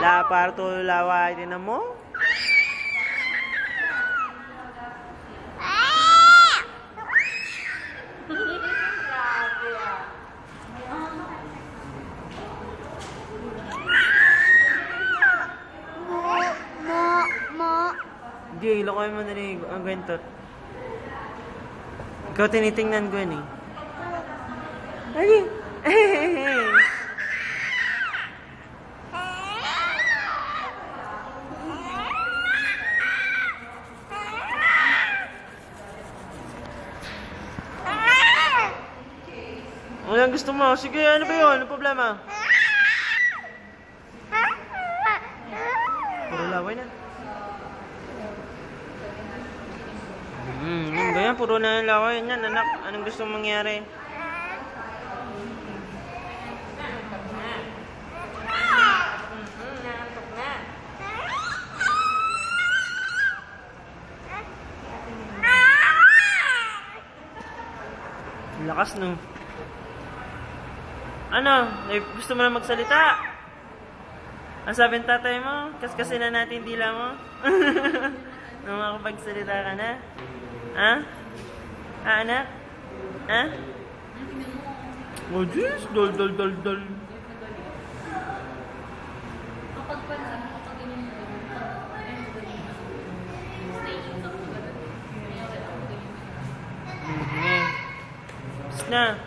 Lapar to laway din mo. Hindi, ilokoy mo na rin ang ganito. Ikaw tinitingnan ko yun eh. Lagi. Ano gusto mo? Sige, ano ba yun? Ano problema? Puro laway na. Ganyan, puro na laway yan, anak. Anong gusto mong mangyari? Lakas no. Ano? Gusto mo na magsalita? Ang sabi ng tatay mo? Kaskasin na natin dila mo? Nung makapagsalita ka na? Ha? Ha, anak? Ha? Oh, jeez. Dol. Tapos na.